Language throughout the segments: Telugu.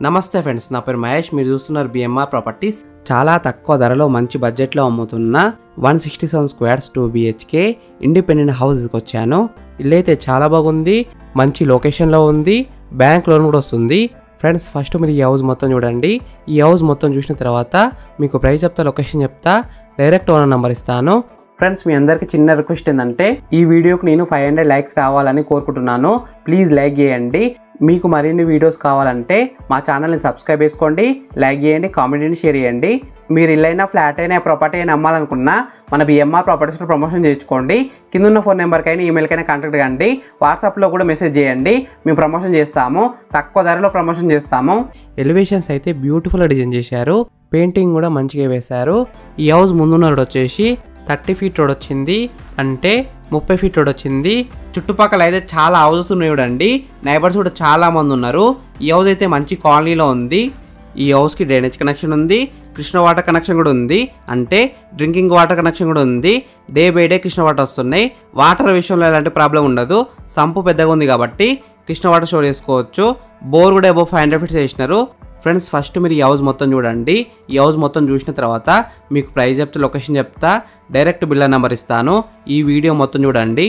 నమస్తే ఫ్రెండ్స్, నా పేరు మహేష్. మీరు చూస్తున్నారు బిఎంఆర్ ప్రాపర్టీస్. చాలా తక్కువ ధరలో మంచి బడ్జెట్లో అమ్ముతున్న 167 స్క్వేర్స్ 2 BHK ఇండిపెండెంట్ హౌస్ తీసుకొచ్చాను. ఇల్లు అయితే చాలా బాగుంది, మంచి లొకేషన్లో ఉంది, బ్యాంక్ లోన్ కూడా వస్తుంది. ఫ్రెండ్స్, ఫస్ట్ మీరు ఈ హౌస్ మొత్తం చూడండి. ఈ హౌస్ మొత్తం చూసిన తర్వాత మీకు ప్రైస్ చెప్తా, లొకేషన్ చెప్తా, డైరెక్ట్ ఓనర్ నెంబర్ ఇస్తాను. ఫ్రెండ్స్, మీ అందరికి చిన్న రిక్వెస్ట్ ఏంటంటే ఈ వీడియోకి నేను 500 లైక్స్ రావాలని కోరుకుంటున్నాను. ప్లీజ్ లైక్ చేయండి. మీకు మరిన్ని వీడియోస్ కావాలంటే మా ఛానల్ని సబ్స్క్రైబ్ చేసుకోండి, లైక్ చేయండి, కామెంట్ని షేర్ చేయండి. మీరు ఇల్లైనా ఫ్లాట్ అయినా ప్రాపర్టీ అయినా అమ్మాలనుకున్నా మన బిఎంఆర్ ప్రాపర్టీస్లో ప్రమోషన్ చేయించుకోండి. కింద ఉన్న ఫోన్ నెంబర్కైనా ఈమెయిల్కైనా కాంటాక్ట్ కండి, వాట్సాప్లో కూడా మెసేజ్ చేయండి. మేము ప్రమోషన్ చేస్తాము, తక్కువ ధరలో ప్రమోషన్ చేస్తాము. ఎలివేషన్స్ అయితే బ్యూటిఫుల్గా డిజైన్ చేశారు, పెయింటింగ్ కూడా మంచిగా వేశారు. ఈ హౌస్ ముందున్న రోడ్ వచ్చేసి 30 ఫీట్ రోడ్ వచ్చింది, అంటే 30 ఫీట్ రోడ్ వచ్చింది. చుట్టుపక్కల అయితే చాలా హౌసెస్ ఉన్నాయి చూడండి, నైబర్స్ కూడా చాలా మంది ఉన్నారు. ఈ హౌస్ అయితే మంచి కాలనీలో ఉంది. ఈ హౌస్కి డ్రైనేజ్ కనెక్షన్ ఉంది, కృష్ణ వాటర్ కనెక్షన్ కూడా ఉంది, అంటే డ్రింకింగ్ వాటర్ కనెక్షన్ కూడా ఉంది. Day by day Krishna water వస్తున్నాయి. వాటర్ విషయంలో ఎలాంటి ప్రాబ్లం ఉండదు, సంపు పెద్దగా ఉంది కాబట్టి కృష్ణ వాటర్ స్టోర్ చేసుకోవచ్చు. బోర్ కూడా అబౌవ్ 500 ఫీట్స్ వేసినారు. ఫ్రెండ్స్, ఫస్ట్ మీరు ఈ హౌస్ మొత్తం చూడండి. ఈ హౌస్ మొత్తం చూసిన తర్వాత మీకు ప్రైస్ చెప్తా, లొకేషన్ చెప్తా, డైరెక్ట్ బిల్లర్ నెంబర్ ఇస్తాను. ఈ వీడియో మొత్తం చూడండి.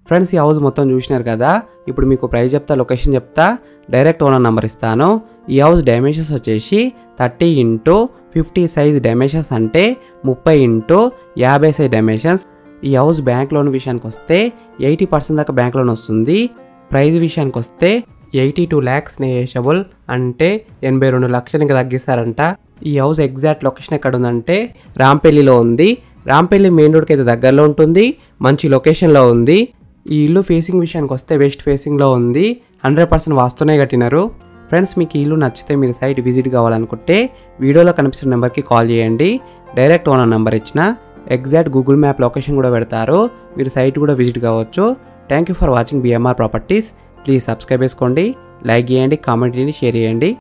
ఫ్రెండ్స్, ఈ హౌస్ మొత్తం చూసినారు కదా. ఇప్పుడు మీకు ప్రైస్ చెప్తా, లొకేషన్ చెప్తా, డైరెక్ట్ ఓనర్ నెంబర్ ఇస్తాను. ఈ హౌస్ డైమెన్షన్స్ వచ్చేసి 30x50 సైజ్ డైమెన్షన్స్, అంటే 30x50 సైజ్ డైమెన్షన్స్. ఈ హౌస్ బ్యాంక్ లోన్ విషయానికి వస్తే 80% దాకా బ్యాంక్ లోన్ వస్తుంది. ప్రైస్ విషయానికి వస్తే 82 lakhs నెగోషియబుల్, అంటే 82 లక్షలు ఇంకా తగ్గిస్తారంట. ఈ హౌస్ ఎగ్జాక్ట్ లొకేషన్ ఎక్కడ ఉందంటే రాంపల్లిలో ఉంది. రాంపల్లి మెయిన్ రోడ్కి అయితే దగ్గరలో ఉంటుంది, మంచి లొకేషన్లో ఉంది. ఈ ఇల్లు ఫేసింగ్ విషయానికి వస్తే వెస్ట్ ఫేసింగ్లో ఉంది, 100% వాస్తునే కట్టినారు. ఫ్రెండ్స్, మీకు ఈ ఇల్లు నచ్చితే మీరు సైట్ విజిట్ కావాలనుకుంటే వీడియోలో కనిపిస్తున్న నెంబర్కి కాల్ చేయండి. డైరెక్ట్ ఓనర్ నెంబర్ ఇచ్చిన ఎగ్జాక్ట్ గూగుల్ మ్యాప్ లొకేషన్ కూడా పెడతారు, మీరు సైట్ కూడా విజిట్ కావచ్చు. Thank you for watching BMR properties. Please subscribe చేసుకోండి, లైక్ చేయండి, కామెంట్ చేయండి, షేర్ చేయండి.